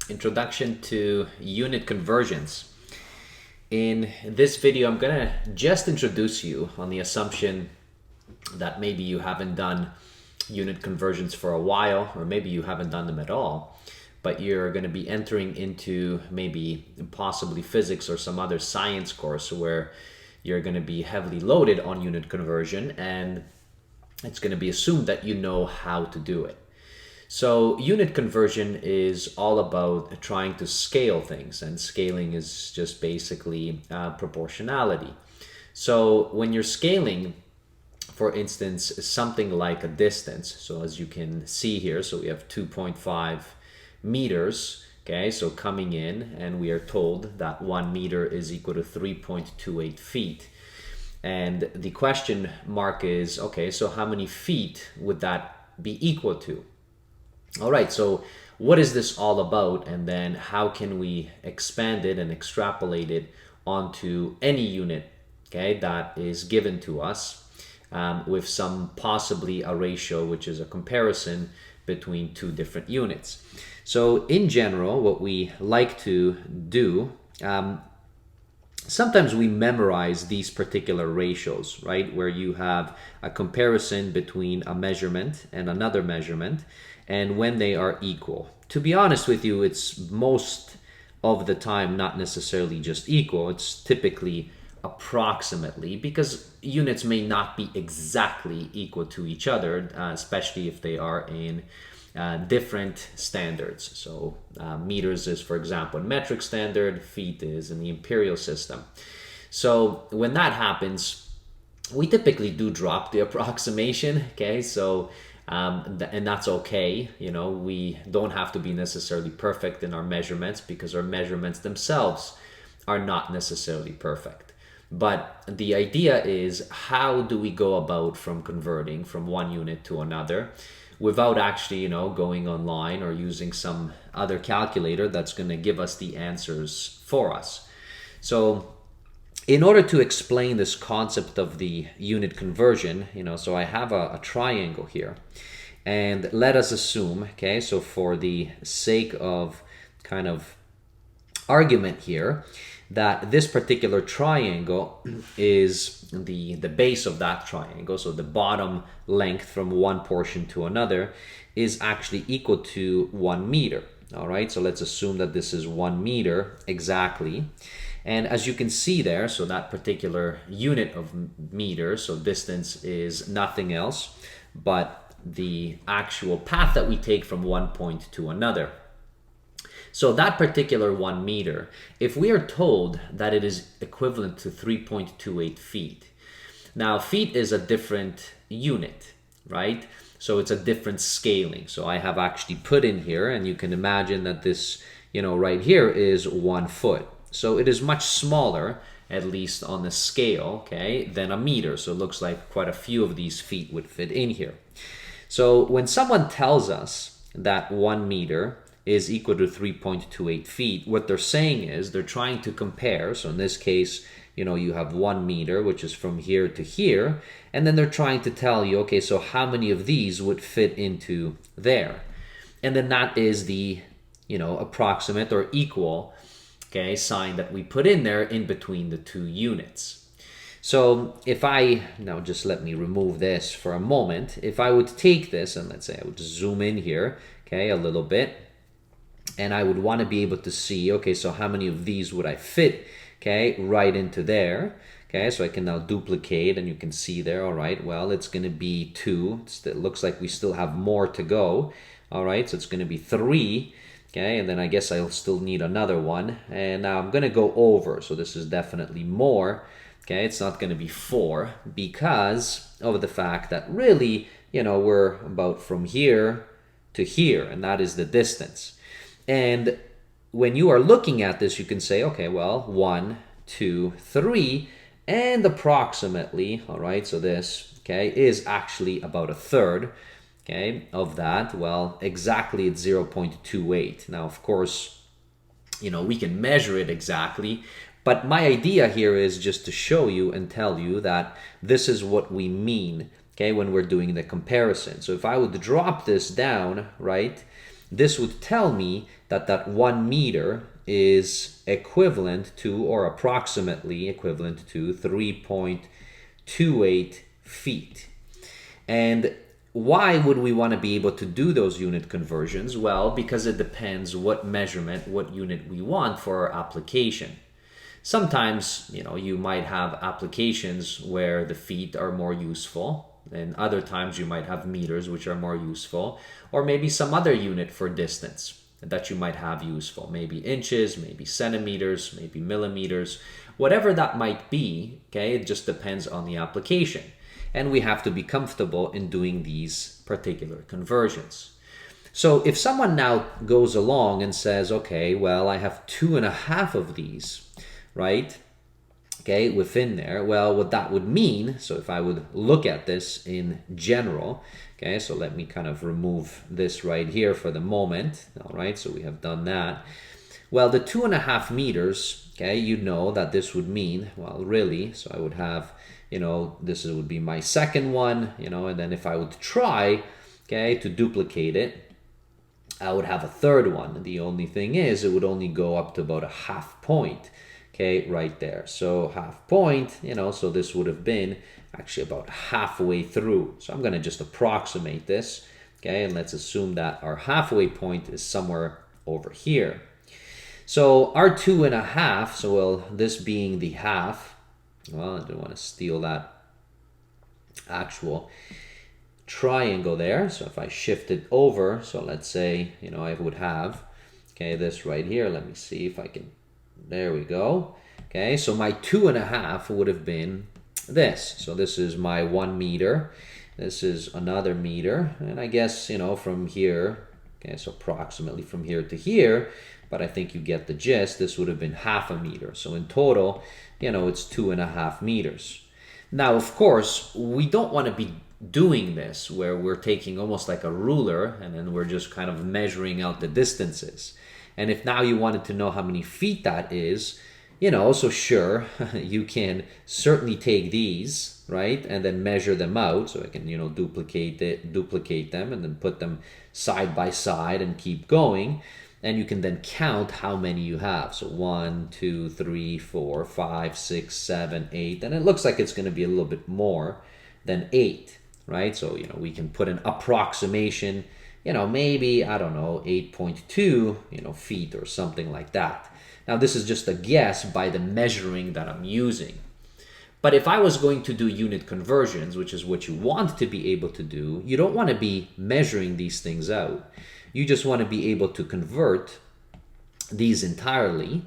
Introduction to unit conversions. In this video, I'm gonna just introduce you on the assumption that maybe you haven't done unit conversions for a while, or maybe you haven't done them at all, but you're gonna be entering into maybe possibly physics or some other science course where you're gonna be heavily loaded on unit conversion, and it's gonna be assumed that you know how to do it. So unit conversion is all about trying to scale things, and scaling is just basically proportionality. So when you're scaling, for instance, something like a distance, so as you can see here, so we have 2.5 meters, okay, so coming in, and we are told that 1 meter is equal to 3.28 feet. And the question mark is, okay, so how many feet would that be equal to? All right, so what is this all about, and then how can we expand it and extrapolate it onto any unit, okay, that is given to us with some possibly a ratio, which is a comparison between two different units. So in general, what we like to do, sometimes we memorize these particular ratios, right, where you have a comparison between a measurement and another measurement, and when they are equal. To be honest with you, it's most of the time not necessarily just equal, it's typically approximately, because units may not be exactly equal to each other, especially if they are in different standards. So meters is, for example, metric standard, feet is in the imperial system. So when that happens, we typically do drop the approximation, okay? So and that's okay, you know, we don't have to be necessarily perfect in our measurements, because our measurements themselves are not necessarily perfect. But the idea is, how do we go about from converting from one unit to another without actually, you know, going online or using some other calculator that's going to give us the answers for us. So in order to explain this concept of the unit conversion, you know, so I have a triangle here, and let us assume, okay, so for the sake of kind of argument here, that this particular triangle is the base of that triangle, so the bottom length from one portion to another is actually equal to 1 meter. All right, so let's assume that this is 1 meter exactly. And as you can see there, so that particular unit of meters, so distance is nothing else but the actual path that we take from one point to another. So that particular 1 meter, if we are told that it is equivalent to 3.28 feet, now feet is a different unit, right? So it's a different scaling. So I have actually put in here, and you can imagine that this, you know, right here is 1 foot. So it is much smaller, at least on the scale, okay, than a meter. So it looks like quite a few of these feet would fit in here. So when someone tells us that 1 meter is equal to 3.28 feet, what they're saying is they're trying to compare. So in this case, you know, you have 1 meter, which is from here to here, and then they're trying to tell you, okay, so how many of these would fit into there? And then that is the, you know, approximate or equal, okay, sign that we put in there in between the two units. So if I, now just let me remove this for a moment. If I would take this, and let's say I would zoom in here, okay, a little bit, and I would want to be able to see, okay, so how many of these would I fit, okay, right into there. Okay, so I can now duplicate, and you can see there, all right, well, it's going to be 2. It looks like we still have more to go. All right, so it's going to be 3. Okay, and then I guess I'll still need another one. And now I'm going to go over. So this is definitely more. Okay, it's not going to be 4 because of the fact that really, you know, we're about from here to here, and that is the distance. And when you are looking at this, you can say, okay, well, 1, 2, 3, and approximately, all right, so this, okay, is actually about 1/3. Okay, of that, well, exactly it's 0.28. Now, of course, you know, we can measure it exactly, but my idea here is just to show you and tell you that this is what we mean, okay, when we're doing the comparison. So if I would drop this down, right, this would tell me that that 1 meter is equivalent to, or approximately equivalent to, 3.28 feet. And why would we want to be able to do those unit conversions? Well, because it depends what measurement, what unit we want for our application. Sometimes, you might have applications where the feet are more useful, and other times you might have meters which are more useful, or maybe some other unit for distance that you might have useful, maybe inches, maybe centimeters, maybe millimeters, whatever that might be, okay? It just depends on the application. And we have to be comfortable in doing these particular conversions. So if someone now goes along and says, okay, well, I have 2.5 of these, right? Okay, within there, well, what that would mean, so if I would look at this in general, okay, so let me kind of remove this right here for the moment, all right, so we have done that. Well, the 2.5 meters, okay, you know that this would mean, well, really, so I would have, this would be my second one, and then if I would try, okay, to duplicate it, I would have a third one. The only thing is, it would only go up to about a 1/2 point. Okay, right there. So 1/2 point, so this would have been actually about halfway through. So I'm going to just approximate this, okay, and let's assume that our halfway point is somewhere over here. So our 2.5, so well, this being the half, well, I don't want to steal that actual triangle there. So if I shift it over, so let's say, I would have, okay, this right here. Let me see if I can. There we go. Okay, so my 2.5 would have been this. So this is my 1 meter. This is another meter. And I guess, from here, okay, so approximately from here to here, but I think you get the gist. This would have been 1/2 meter. So in total, it's 2.5 meters. Now, of course, we don't want to be doing this where we're taking almost like a ruler and then we're just kind of measuring out the distances. And if now you wanted to know how many feet that is, so sure, you can certainly take these, right, and then measure them out. So I can, duplicate them and then put them side by side and keep going. And you can then count how many you have. So 1, 2, 3, 4, 5, 6, 7, 8. And it looks like it's going to be a little bit more than 8, right? So, we can put an approximation, maybe, I don't know, 8.2, feet or something like that. Now, this is just a guess by the measuring that I'm using. But if I was going to do unit conversions, which is what you want to be able to do, you don't want to be measuring these things out. You just want to be able to convert these entirely.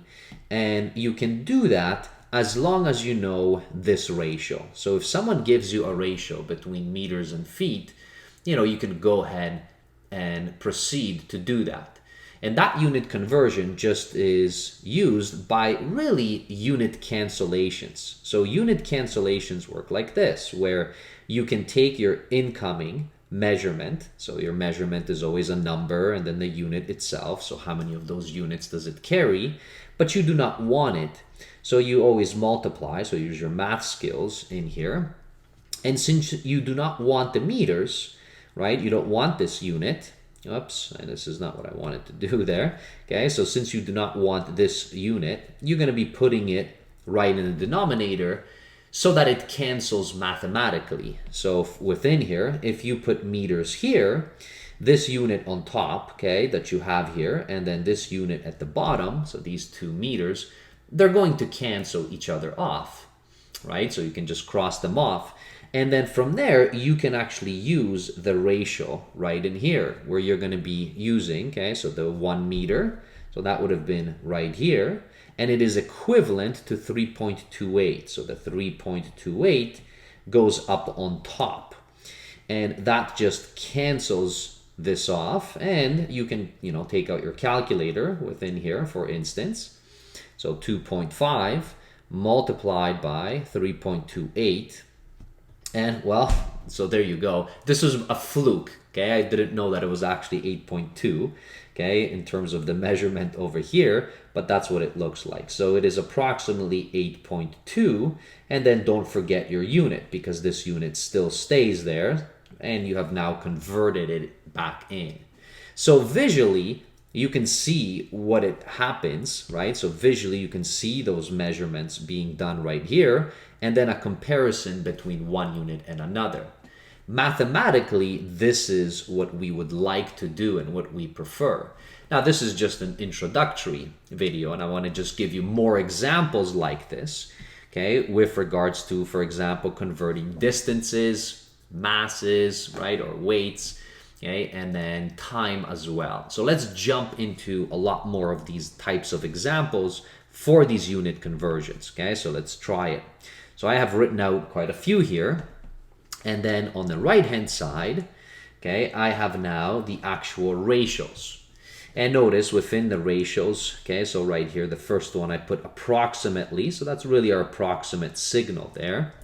And you can do that as long as you know this ratio. So if someone gives you a ratio between meters and feet, you can go ahead and proceed to do that. And that unit conversion just is used by really unit cancellations. So unit cancellations work like this, where you can take your incoming measurement. So your measurement is always a number and then the unit itself. So how many of those units does it carry? But you do not want it. So you always multiply. So use your math skills in here. And since you do not want the meters, right? You don't want this unit. Oops, this is not what I wanted to do there. Okay, so since you do not want this unit, you're going to be putting it right in the denominator so that it cancels mathematically. So within here, if you put meters here, this unit on top, okay, that you have here, and then this unit at the bottom, so these 2 meters, they're going to cancel each other off, right? So you can just cross them off. And then from there, you can actually use the ratio right in here where you're going to be using, okay, so the 1 meter. So that would have been right here. And it is equivalent to 3.28. So the 3.28 goes up on top. And that just cancels this off. And you can, take out your calculator within here, for instance. So 2.5 multiplied by 3.28. And well, so there you go. This was a fluke, okay? I didn't know that it was actually 8.2, okay, in terms of the measurement over here, but that's what it looks like. So it is approximately 8.2, and then don't forget your unit because this unit still stays there, and you have now converted it back in. So visually, you can see what it happens, right? So visually, you can see those measurements being done right here, and then a comparison between one unit and another. Mathematically, this is what we would like to do and what we prefer. Now, this is just an introductory video, and I want to just give you more examples like this, okay, with regards to, for example, converting distances, masses, right, or weights, okay, and then time as well. So let's jump into a lot more of these types of examples for these unit conversions, okay? So let's try it. So I have written out quite a few here. And then on the right-hand side, okay, I have now the actual ratios. And notice within the ratios, okay, so right here, the first one I put approximately, so that's really our approximate signal there,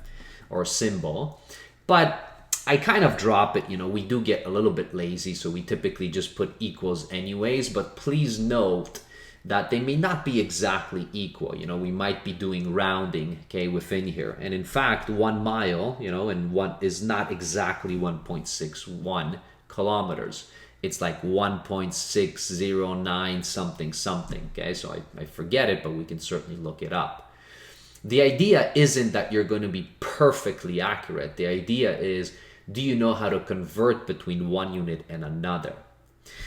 or symbol. But I kind of drop it, we do get a little bit lazy, so we typically just put equals anyways, but please note that they may not be exactly equal. We might be doing rounding, okay, within here. And in fact, 1 mile, and one is not exactly 1.61 kilometers. It's like 1.609 something, okay? So I forget it, but we can certainly look it up. The idea isn't that you're going to be perfectly accurate. The idea is, do you know how to convert between one unit and another?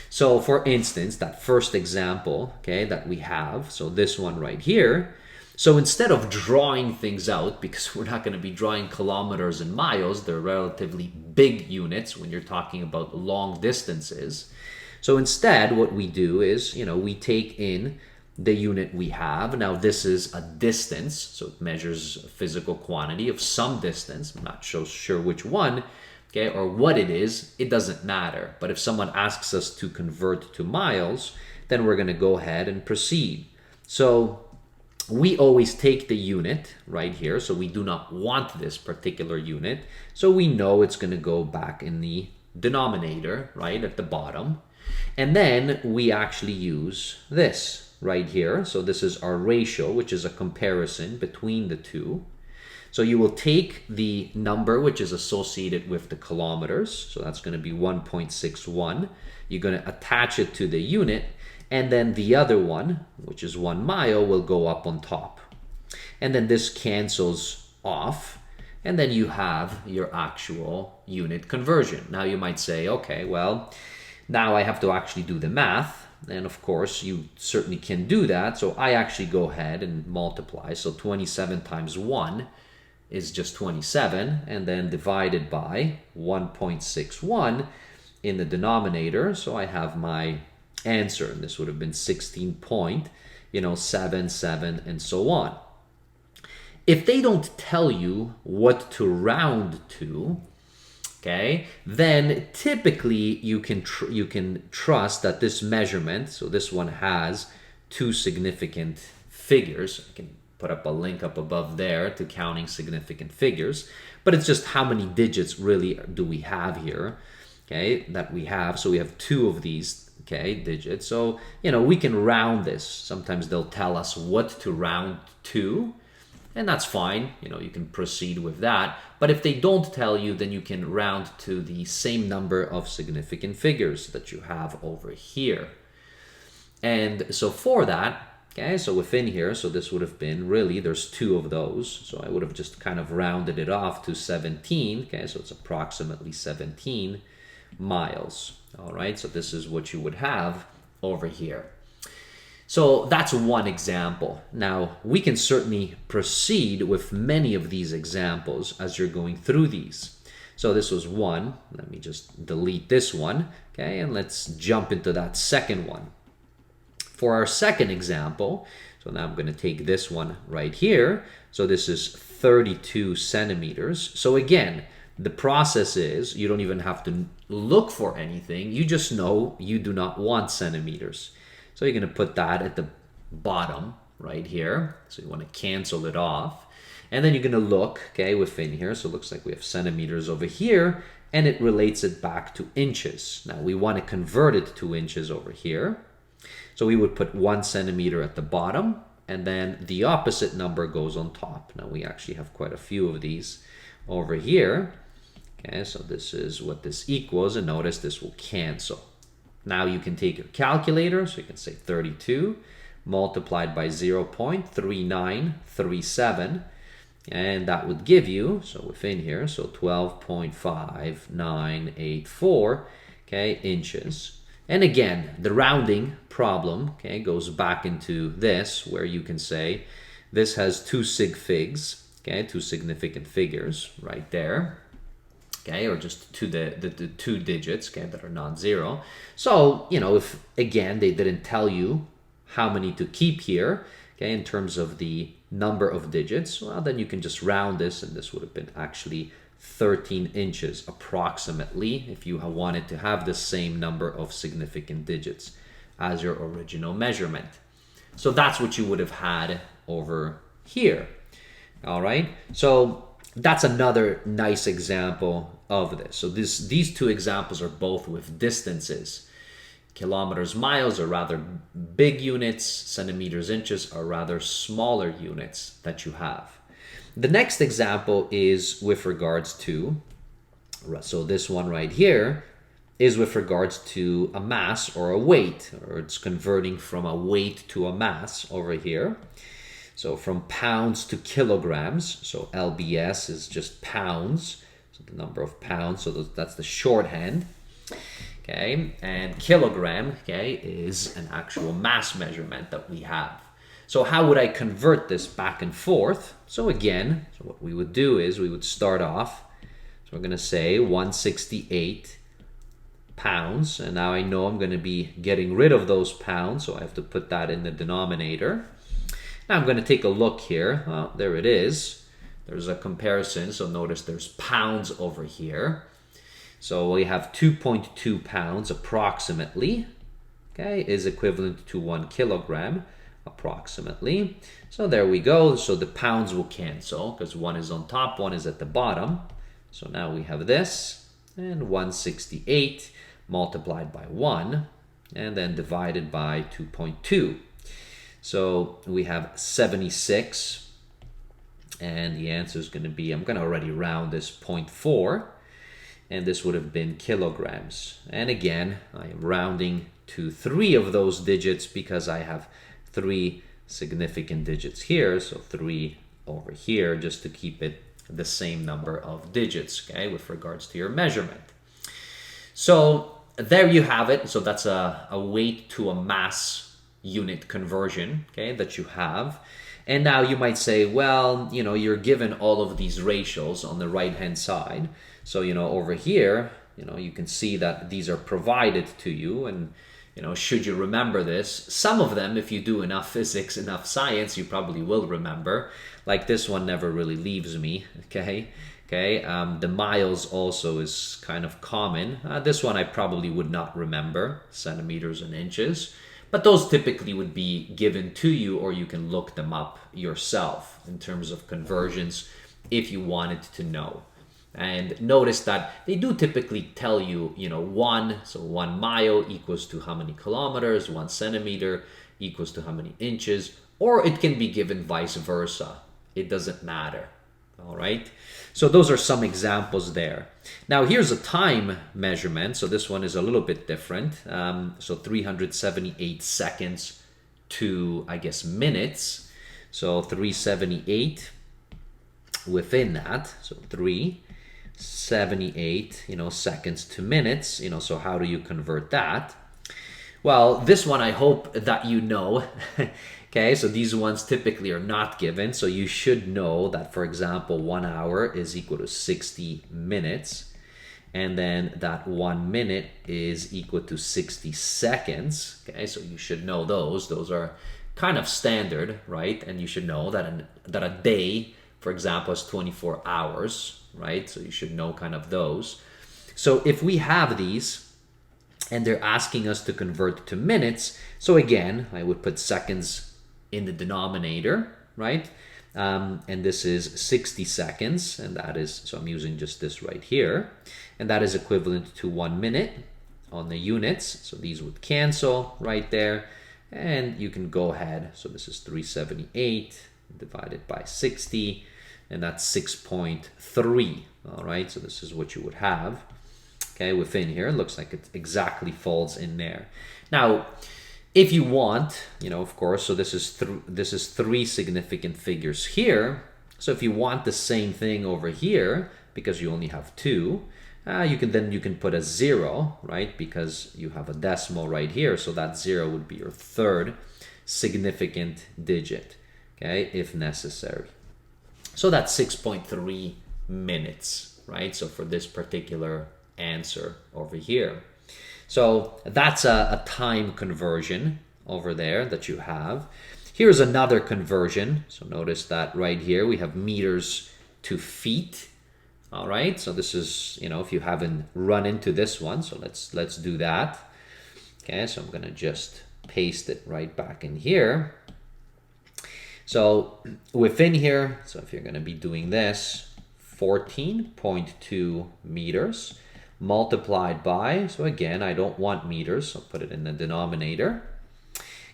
So for instance, that first example, okay, that we have, so this one right here, so instead of drawing things out, because we're not going to be drawing kilometers and miles, they're relatively big units when you're talking about long distances. So instead, what we do is, we take in the unit we have. Now this is a distance, so it measures a physical quantity of some distance. I'm not so sure which one, okay, or what it is, it doesn't matter. But if someone asks us to convert to miles, then we're going to go ahead and proceed. So we always take the unit right here. So we do not want this particular unit. So we know it's going to go back in the denominator, right, at the bottom. And then we actually use this right here. So this is our ratio, which is a comparison between the two. So you will take the number which is associated with the kilometers. So that's going to be 1.61. You're going to attach it to the unit. And then the other one, which is 1 mile, will go up on top. And then this cancels off. And then you have your actual unit conversion. Now you might say, okay, well, now I have to actually do the math. And of course, you certainly can do that. So I actually go ahead and multiply. So 27 times 1 is just 27, and then divided by 1.61 in the denominator. So I have my answer, and this would have been 16.77 and so on. If they don't tell you what to round to, okay, then typically you can trust that this measurement, so this one has two significant figures. I can put up a link up above there to counting significant figures, but it's just how many digits really do we have here, okay, that we have. So we have two of these, okay, digits. So, we can round this. Sometimes they'll tell us what to round to, and that's fine. You can proceed with that. But if they don't tell you, then you can round to the same number of significant figures that you have over here. And so for that, okay, so within here, so this would have been really, there's two of those. So I would have just kind of rounded it off to 17. Okay, so it's approximately 17 miles. All right, so this is what you would have over here. So that's one example. Now, we can certainly proceed with many of these examples as you're going through these. So this was one. Let me just delete this one. Okay, and let's jump into that second one. For our second example, so now I'm going to take this one right here. So this is 32 centimeters. So again, the process is you don't even have to look for anything. You just know you do not want centimeters. So you're going to put that at the bottom right here. So you want to cancel it off. And then you're going to look, okay, within here. So it looks like we have centimeters over here, and it relates it back to inches. Now we want to convert it to inches over here. So we would put 1 centimeter at the bottom, and then the opposite number goes on top. Now we actually have quite a few of these over here. Okay, so this is what this equals, and notice this will cancel. Now you can take your calculator, so you can say 32 multiplied by 0.3937, and that would give you, so within here, so 12.5984, okay, inches. And again, the rounding problem, okay, goes back into this, where you can say this has two sig figs, okay, two significant figures right there, okay, or just the two digits, okay, that are non-zero. So, you know, if, again, they didn't tell you how many to keep here, okay, in terms of the number of digits, well, then you can just round this, and this would have been actually 13 inches approximately if you wanted to have the same number of significant digits as your original measurement. So that's what you would have had over here. All right, so that's another nice example of this. So these two examples are both with distances. Kilometers, miles are rather big units. Centimeters, inches are rather smaller units that you have. The next example is with regards to, so this one right here is with regards to a mass or a weight, or it's converting from a weight to a mass over here. So from pounds to kilograms, so LBS is just pounds, so the number of pounds, so that's the shorthand. Okay, and kilogram, okay, is an actual mass measurement that we have. So how would I convert this back and forth? So again, so what we would do is we would start off, so we're going to say 168 pounds, and now I know I'm going to be getting rid of those pounds, so I have to put that in the denominator. Now I'm going to take a look here. Well, there it is. There's a comparison, so notice there's pounds over here. So we have 2.2 pounds approximately, okay, is equivalent to 1 kilogram approximately. So there we go. So the pounds will cancel because one is on top, one is at the bottom. So now we have this, and 168 multiplied by 1 and then divided by 2.2. So we have 76, and the answer is going to be, I'm going to already round this 0.4, and this would have been kilograms. And again, I am rounding to 3 of those digits because I have 3 significant digits here, so 3 over here, just to keep it the same number of digits, okay, with regards to your measurement. So there you have it. So that's a weight to a mass unit conversion, okay, that you have. And now you might say, well, you know, you're given all of these ratios on the right hand side. So, you know, over here, you know, you can see that these are provided to you, and you know, should you remember this? Some of them, if you do enough physics, enough science, you probably will remember. Like this one never really leaves me, okay? The miles also is kind of common. This one I probably would not remember, centimeters and inches. But those typically would be given to you, or you can look them up yourself in terms of conversions if you wanted to know. And notice that they do typically tell you, you know, 1 mile equals to how many kilometers, 1 centimeter equals to how many inches, or it can be given vice versa. It doesn't matter. All right. So those are some examples there. Now here's a time measurement. So this one is a little bit different. So 378 seconds to, I guess, minutes. So 378 within that. So 378, you know, seconds to minutes. You know, so how do you convert that? Well, this one I hope that you know. Okay, so these ones typically are not given. So you should know that, for example, 1 hour is equal to 60 minutes. And then that 1 minute is equal to 60 seconds. Okay, so you should know those. Those are kind of standard, right? And you should know that a day, for example, is 24 hours, right? So you should know kind of those. So if we have these, and they're asking us to convert to minutes, so again, I would put seconds in the denominator, right? And this is 60 seconds, and that is, so I'm using just this right here, and that is equivalent to 1 minute on the units. So these would cancel right there, and you can go ahead. So this is 378 divided by 60, and that's 6.3. All right, so this is what you would have. okay, within here. It looks like it exactly falls in there. Now, if you want, of course, so this is three significant figures here. So if you want the same thing over here, because you only have two, you can put a 0, right? Because you have a decimal right here, so that 0 would be your third significant digit, okay, if necessary. So that's 6.3 minutes, right? So for this particular answer over here. So that's a time conversion over there that you have. Here's another conversion. So notice that right here we have meters to feet. All right, so this is, if you haven't run into this one, so let's do that. Okay, so I'm gonna just paste it right back in here. So within here, so if you're gonna be doing this, 14.2 meters multiplied by, so again, I don't want meters, so I'll put it in the denominator.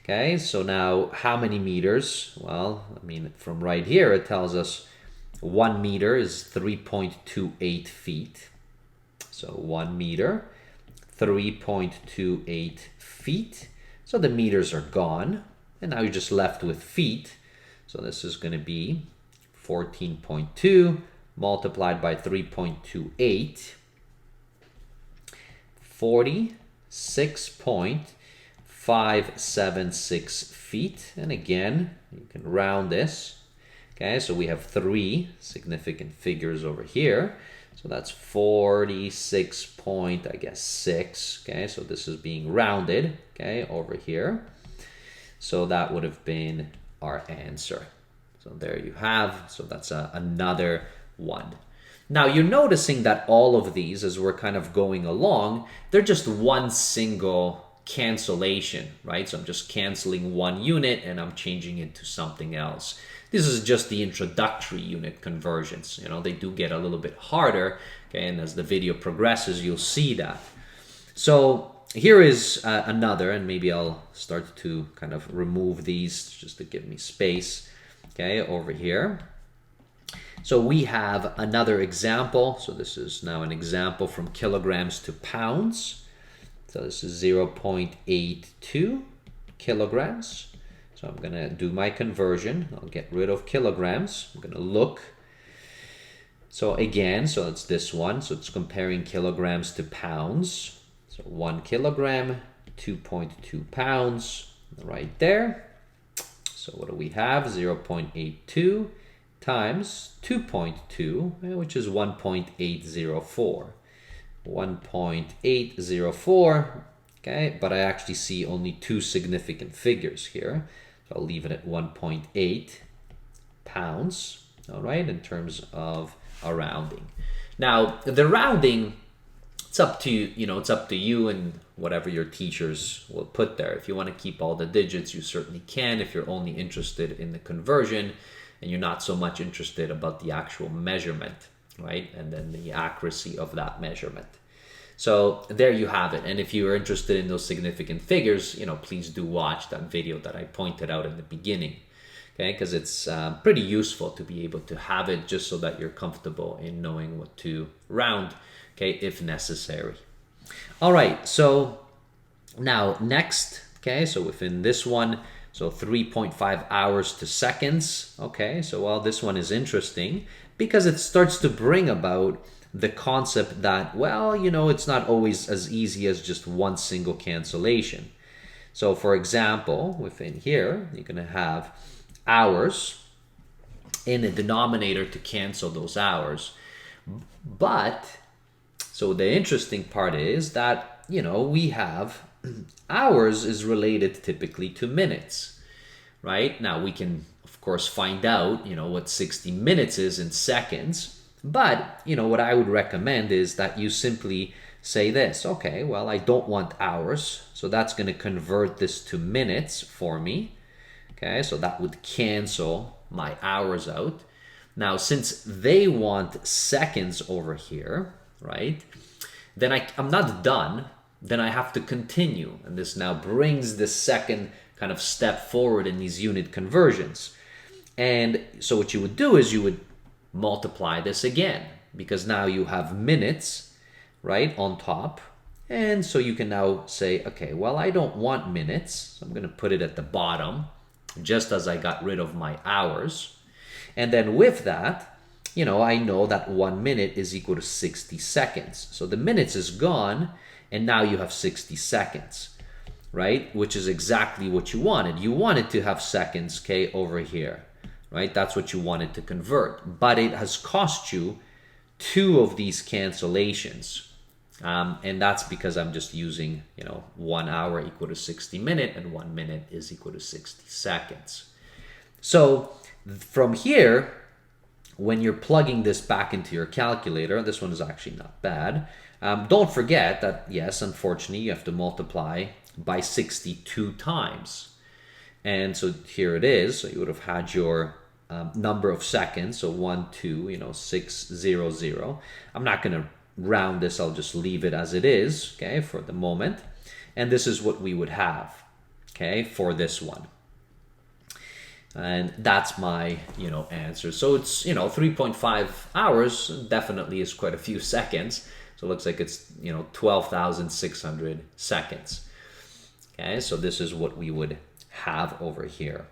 Okay, so now how many meters? Well, I mean, from right here, it tells us 1 meter is 3.28 feet. So 1 meter, 3.28 feet. So the meters are gone. And now you're just left with feet. So this is going to be 14.2 multiplied by 3.28. 46.576 feet. And again, you can round this. Okay, so we have three significant figures over here. So that's 46.6. Okay, so this is being rounded, okay, over here. So that would have been our answer. So there you have. So that's another one. Now you're noticing that all of these, as we're kind of going along, they're just one single cancellation, right? So I'm just canceling one unit and I'm changing it to something else. This is just the introductory unit conversions. They do get a little bit harder, okay? And as the video progresses, you'll see that. So here is another, and maybe I'll start to kind of remove these just to give me space, okay, over here. So we have another example. So this is now an example from kilograms to pounds. So this is 0.82 kilograms. So I'm going to do my conversion. I'll get rid of kilograms. I'm going to look. So again, so it's this one. So it's comparing kilograms to pounds. So 1 kilogram, 2.2 pounds, right there. So what do we have? 0.82 times 2.2, which is 1.804. 1.804, okay? But I actually see only two significant figures here. So I'll leave it at 1.8 pounds, all right, in terms of a rounding. Now, the rounding, it's up to it's up to you and whatever your teachers will put there. If you want to keep all the digits, you certainly can. If you're only interested in the conversion and you're not so much interested about the actual measurement, right, and then the accuracy of that measurement. So there you have it. And if you are interested in those significant figures, please do watch that video that I pointed out in the beginning, okay? Because it's pretty useful to be able to have it just so that you're comfortable in knowing what to round, okay, if necessary. All right, so now next, okay, so within this one, so 3.5 hours to seconds, okay? So well, this one is interesting because it starts to bring about the concept that, well, it's not always as easy as just one single cancellation. So for example, within here, you're going to have hours in the denominator to cancel those hours. But, so the interesting part is that, we have hours is related typically to minutes, right? Now we can, of course, find out, what 60 minutes is in seconds. But, what I would recommend is that you simply say this. Okay, well, I don't want hours, so that's going to convert this to minutes for me. Okay, so that would cancel my hours out. Now, since they want seconds over here, right, then I'm not done. Then I have to continue. And this now brings the second kind of step forward in these unit conversions. And so what you would do is you would multiply this again, because now you have minutes right, on top. And so you can now say, okay, well, I don't want minutes. So I'm going to put it at the bottom, just as I got rid of my hours. And then with that, I know that 1 minute is equal to 60 seconds. So the minutes is gone, and now you have 60 seconds, right? Which is exactly what you wanted. You wanted to have seconds, okay, over here, right? That's what you wanted to convert. But it has cost you 2 of these cancellations. And that's because I'm just using, 1 hour equal to 60 minutes, and 1 minute is equal to 60 seconds. So from here, when you're plugging this back into your calculator, this one is actually not bad. Don't forget that, yes, unfortunately, you have to multiply by 62 times. And so here it is. So you would have had your number of seconds. So 1, 2, 600. I'm not going to round this. I'll just leave it as it is, okay, for the moment. And this is what we would have, okay, for this one. And that's my, answer. So it's, 3.5 hours definitely is quite a few seconds. So it looks like it's, 12,600 seconds. Okay, so this is what we would have over here.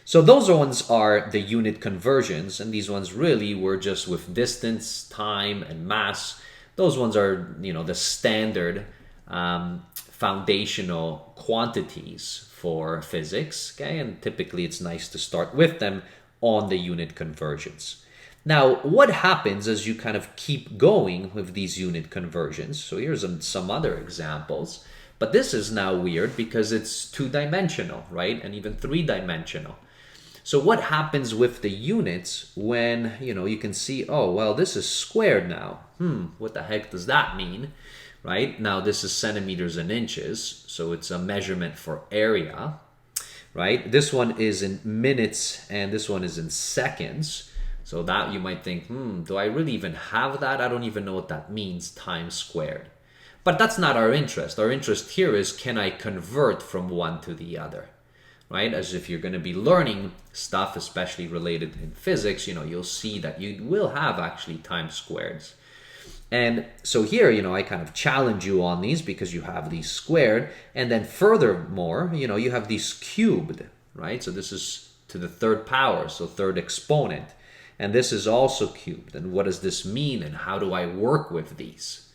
So those ones are the unit conversions, and these ones really were just with distance, time, and mass. Those ones are, the standard foundational quantities for physics, okay? And typically it's nice to start with them on the unit conversions. Now, what happens as you kind of keep going with these unit conversions? So here's some other examples, but this is now weird because it's 2-dimensional, right? And even 3-dimensional. So what happens with the units when, you can see, oh, well, this is squared now. What the heck does that mean? Right? Now, this is centimeters and inches, so it's a measurement for area, right? This one is in minutes, and this one is in seconds. So that you might think, do I really even have that? I don't even know what that means, time squared. But that's not our interest. Our interest here is, can I convert from one to the other, right? As if you're going to be learning stuff, especially related in physics, you'll see that you will have actually time squareds. And so here, I kind of challenge you on these because you have these squared. And then furthermore, you have these cubed, right? So this is to the 3rd power, so 3rd exponent. And this is also cubed. And what does this mean? And how do I work with these,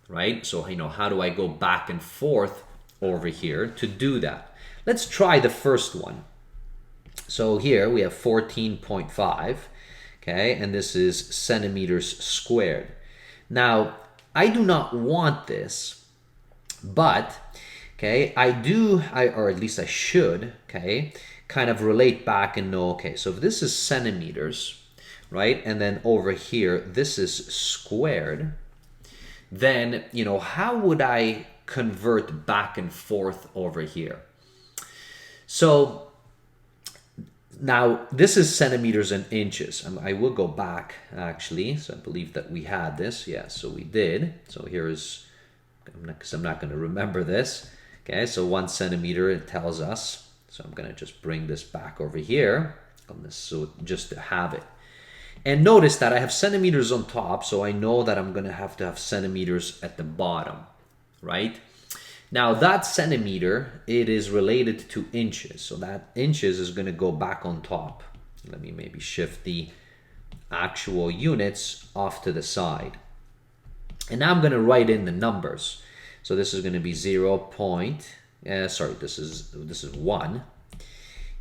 right? So, how do I go back and forth over here to do that? Let's try the first one. So here we have 14.5, okay? And this is centimeters squared. Now, I do not want this, but, okay, or at least I should, okay, kind of relate back and know, okay, so if this is centimeters, right, and then over here, this is squared, then, how would I convert back and forth over here? So now, this is centimeters and inches. I will go back, actually. So I believe that we had this. Yeah, so we did. So here is, because I'm not going to remember this. Okay, so 1 centimeter, it tells us. So I'm going to just bring this back over here on this, so just to have it. And notice that I have centimeters on top, so I know that I'm going to have centimeters at the bottom, right? Now that centimeter, it is related to inches. So that inches is going to go back on top. Let me maybe shift the actual units off to the side. And now I'm going to write in the numbers. So this is going to be this is 1.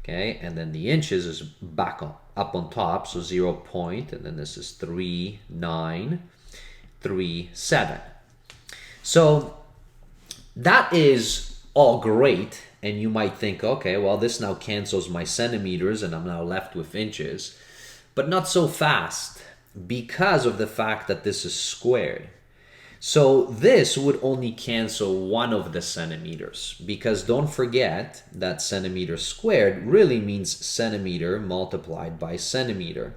Okay, and then the inches is back up on top. So 0 point, and then this is 3,937. So that is all great, and you might think, okay, well, this now cancels my centimeters, and I'm now left with inches. But not so fast, because of the fact that this is squared. So this would only cancel one of the centimeters, because don't forget that centimeter squared really means centimeter multiplied by centimeter,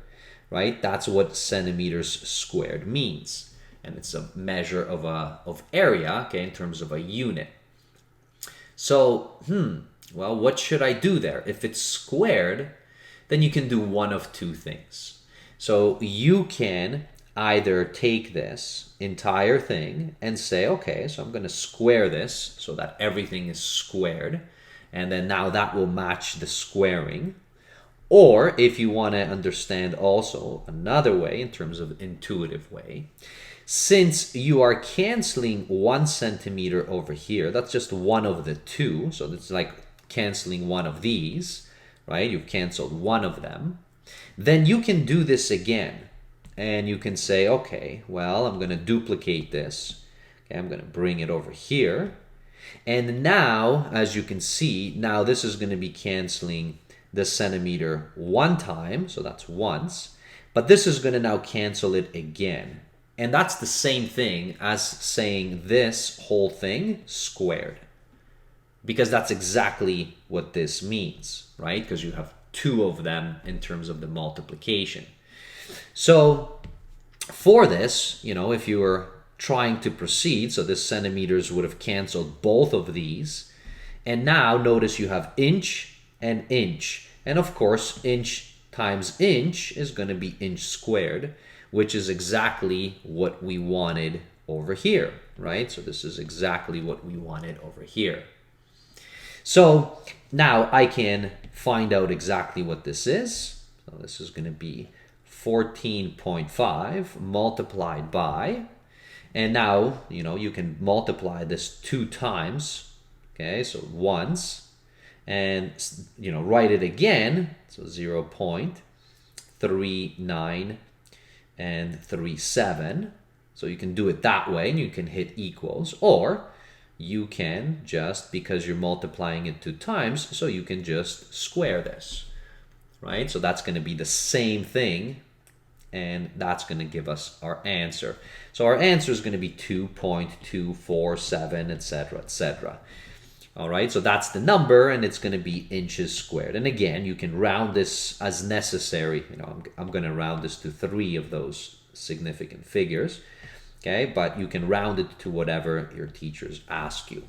right? That's what centimeters squared means. And it's a measure of area, okay, in terms of a unit. So, well, what should I do there? If it's squared, then you can do one of two things. So you can either take this entire thing and say, okay, so I'm going to square this so that everything is squared, and then now that will match the squaring. Or if you want to understand also another way, in terms of intuitive way, since you are canceling 1 centimeter over here, that's just one of the two, so it's like canceling one of these, right? You've canceled one of them. Then you can do this again, and you can say, okay, well, I'm going to duplicate this. Okay, I'm going to bring it over here. And now, as you can see, now this is going to be canceling the centimeter 1 time, so that's once. But this is going to now cancel it again. And that's the same thing as saying this whole thing squared. Because that's exactly what this means, right? Because you have 2 of them in terms of the multiplication. So for this, you know, if you were trying to proceed, so this centimeters would have canceled both of these. And now notice you have inch and inch. And of course, inch times inch is going to be inch squared, which is exactly what we wanted over here, right? So this is exactly what we wanted over here. So now I can find out exactly what this is. So this is going to be 14.5 multiplied by, and now, you know, you can multiply this 2 times, okay, so once, and, you know, write it again, so 0.39 and 37. So you can do it that way, and you can hit equals, or you can just, because you're multiplying it 2 times, so you can just square this, right? So that's going to be the same thing, and that's going to give us our answer. So our answer is going to be 2.247, etc., etc. All right, so that's the number, and it's going to be inches squared. And again, you can round this as necessary. You know, I'm going to round this to 3 of those significant figures, okay? But you can round it to whatever your teachers ask you.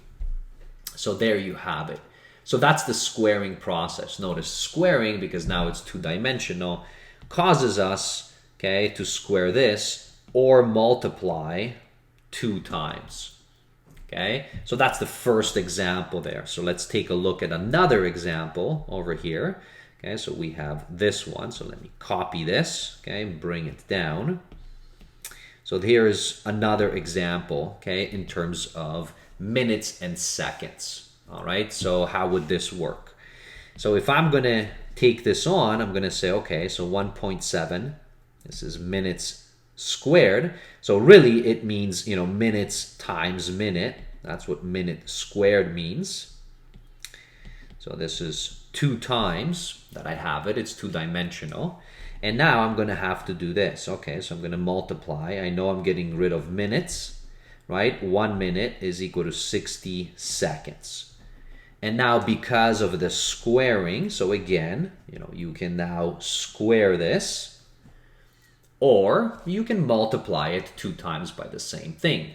So there you have it. So that's the squaring process. Notice squaring, because now it's 2-dimensional, causes us, okay, to square this or multiply 2 times. Okay, so that's the first example there. So let's take a look at another example over here. Okay, so we have this one. So let me copy this, okay, and bring it down. So here's another example, okay, in terms of minutes and seconds. All right, so how would this work? So if I'm going to take this on, I'm going to say, okay, so 1.7, this is minutes squared. So really it means, you know, minutes times minute. That's what minute squared means. So this is 2 times that I have it. It's 2-dimensional. And now I'm going to have to do this. Okay, so I'm going to multiply. I know I'm getting rid of minutes, right? 1 minute is equal to 60 seconds. And now because of the squaring, so again, you know, you can now square this, or you can multiply it 2 times by the same thing.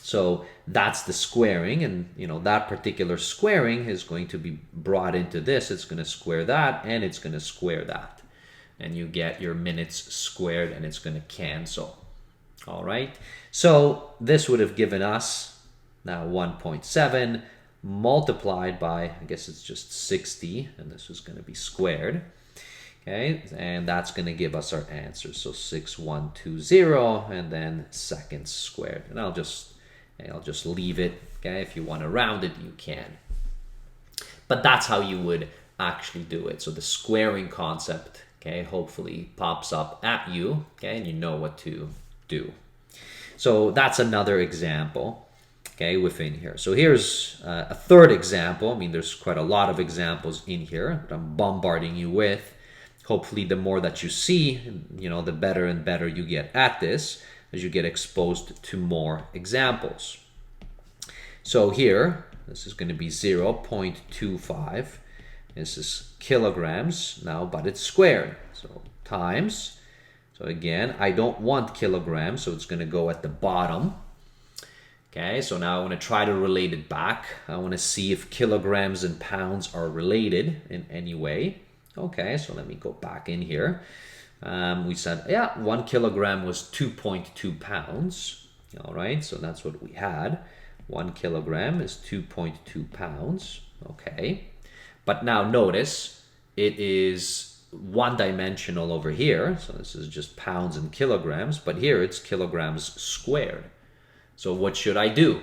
So that's the squaring, and you know, that particular squaring is going to be brought into this. It's going to square that, and it's going to square that. And you get your minutes squared, and it's going to cancel. All right. So this would have given us now 1.7 multiplied by, I guess it's just 60, and this is going to be squared. Okay, and that's going to give us our answer. So 6120, and then seconds squared. And I'll just leave it. Okay, if you want to round it, you can. But that's how you would actually do it. So the squaring concept, okay, hopefully pops up at you, okay, and you know what to do. So that's another example, okay, within here. So here's a third example. I mean, there's quite a lot of examples in here that I'm bombarding you with. Hopefully, the more that you see, you know, the better and better you get at this as you get exposed to more examples. So here, this is going to be 0.25. This is kilograms now, but it's squared. So times. So again, I don't want kilograms, so it's going to go at the bottom. Okay, so now I want to try to relate it back. I want to see if kilograms and pounds are related in any way. Okay, so let me go back in here. We said, yeah, 1 kilogram was 2.2 pounds. All right, so that's what we had. 1 kilogram is 2.2 pounds. Okay, but now notice it is one-dimensional over here. So this is just pounds and kilograms, but here it's kilograms squared. So what should I do?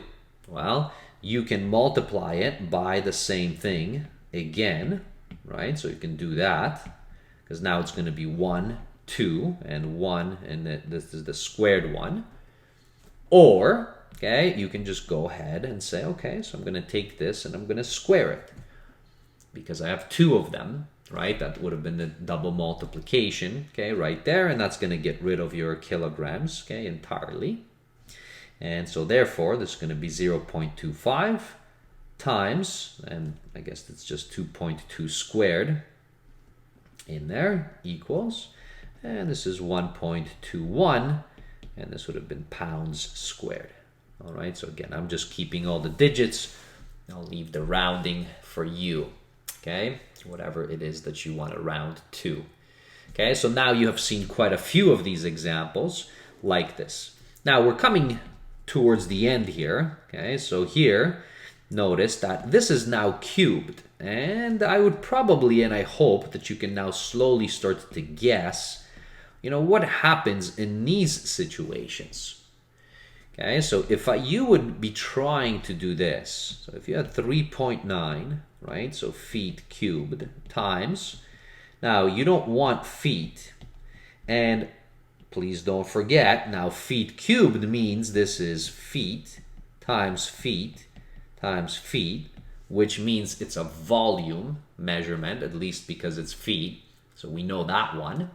Well, you can multiply it by the same thing again, right? So you can do that, because now it's going to be 1, 2, and 1, and this is the squared one. Or, okay, you can just go ahead and say, okay, so I'm going to take this and I'm going to square it, because I have 2 of them, right? That would have been the double multiplication, okay, right there, and that's going to get rid of your kilograms, okay, entirely. And so therefore, this is going to be 0.25 times, and I guess it's just 2.2 squared in there, equals, and this is 1.21, and this would have been pounds squared. All right, so again, I'm just keeping all the digits. I'll leave the rounding for you, okay? Whatever it is that you want to round to. Okay, so now you have seen quite a few of these examples like this. Now we're coming towards the end here, okay? So here, notice that this is now cubed, and I would probably, and I hope that you can now slowly start to guess, you know, what happens in these situations. Okay, so if you would be trying to do this, so if you had 3.9, right, so feet cubed times, now you don't want feet, and please don't forget, now feet cubed means this is feet times feet times feet, which means it's a volume measurement, at least because it's feet, so we know that one.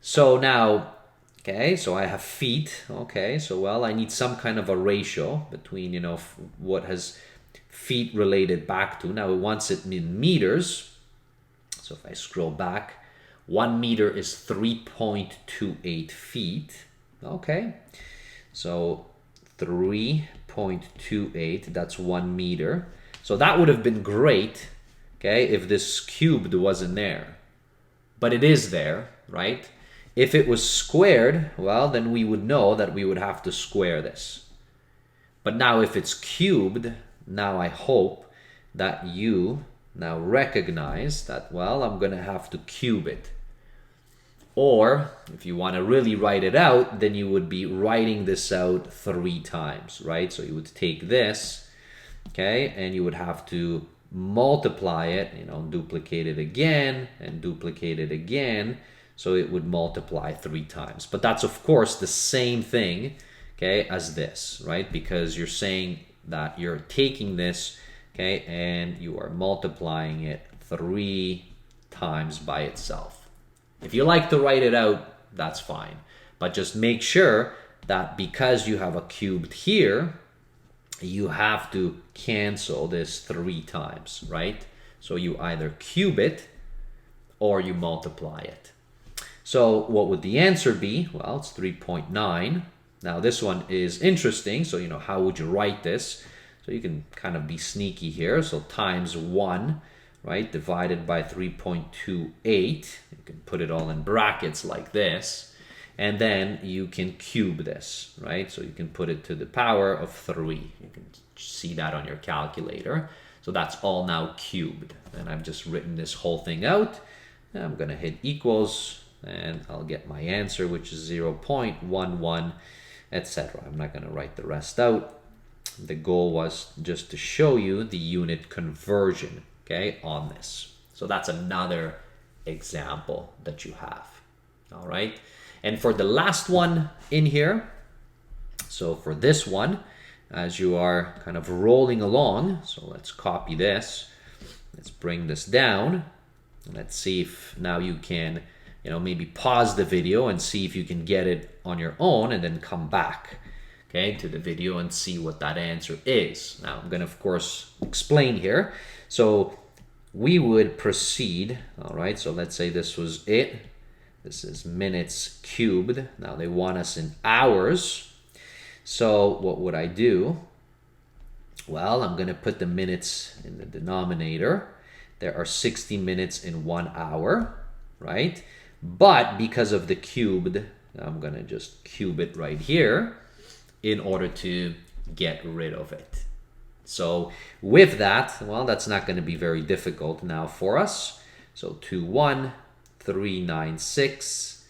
So now, okay, so I have feet, okay, so well, I need some kind of a ratio between, you know, what has feet related back to. Now it wants it in meters, so if I scroll back, 1 meter is 3.28 feet, okay, so 3.28, that's 1 meter. So that would have been great, okay, if this cubed wasn't there, but it is there, right? If it was squared, well, then we would know that we would have to square this. But now if it's cubed, now I hope that you now recognize that, well, I'm going to have to cube it. Or if you want to really write it out, then you would be writing this out 3 times, right? So you would take this, okay, and you would have to multiply it, you know, duplicate it again and duplicate it again. So it would multiply 3 times. But that's, of course, the same thing, okay, as this, right? Because you're saying that you're taking this, okay, and you are multiplying it 3 times by itself. If you like to write it out, that's fine. But just make sure that because you have a cubed here, you have to cancel this 3 times, right? So you either cube it or you multiply it. So what would the answer be? Well, it's 3.9. Now this one is interesting. So, you know, how would you write this? So you can kind of be sneaky here. So times 1, right, divided by 3.28. You can put it all in brackets like this. And then you can cube this, right? So you can put it to the power of 3. You can see that on your calculator. So that's all now cubed. And I've just written this whole thing out. I'm going to hit equals, and I'll get my answer, which is 0.11, etc. I'm not going to write the rest out. The goal was just to show you the unit conversion, okay, on this. So that's another example that you have, all right? And for the last one in here, so for this one, as you are kind of rolling along, so let's copy this. Let's bring this down. Let's see if now you can, you know, maybe pause the video and see if you can get it on your own, and then come back, okay, to the video and see what that answer is. Now I'm going to, of course, explain here. So we would proceed, all right, so let's say this was it. This is minutes cubed. Now they want us in hours. So what would I do? Well, I'm going to put the minutes in the denominator. There are 60 minutes in 1 hour, right? But because of the cubed, I'm going to just cube it right here in order to get rid of it. So with that, well, that's not going to be very difficult now for us. So 21396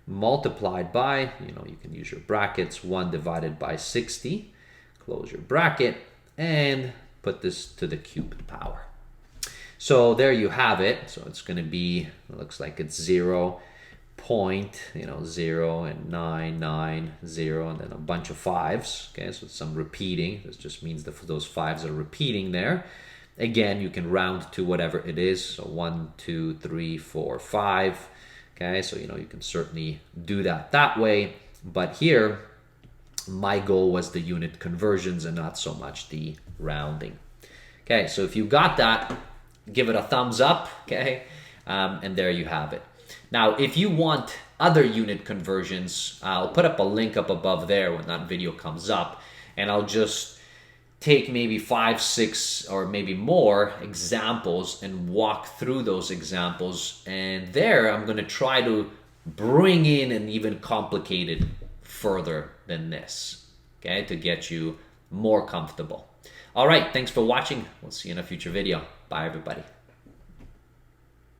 multiplied by, you can use your brackets, 1 divided by 60. Close your bracket and put this to the cubed power. So there you have it. So it's going to be, it looks like it's 0 point, 0 and 9, 9, 0, and then a bunch of 5s. Okay, so some repeating. This just means that those 5s are repeating there. Again, you can round to whatever it is. So 1, 2, 3, 4, 5. Okay, so you can certainly do that way. But here, my goal was the unit conversions and not so much the rounding. Okay, so if you got that, give it a thumbs up. Okay, and there you have it. Now, if you want other unit conversions, I'll put up a link up above there when that video comes up, and I'll just take maybe 5, 6, or maybe more examples and walk through those examples. And there, I'm going to try to bring in an even complicated further than this, okay, to get you more comfortable. All right, thanks for watching. We'll see you in a future video. Bye, everybody.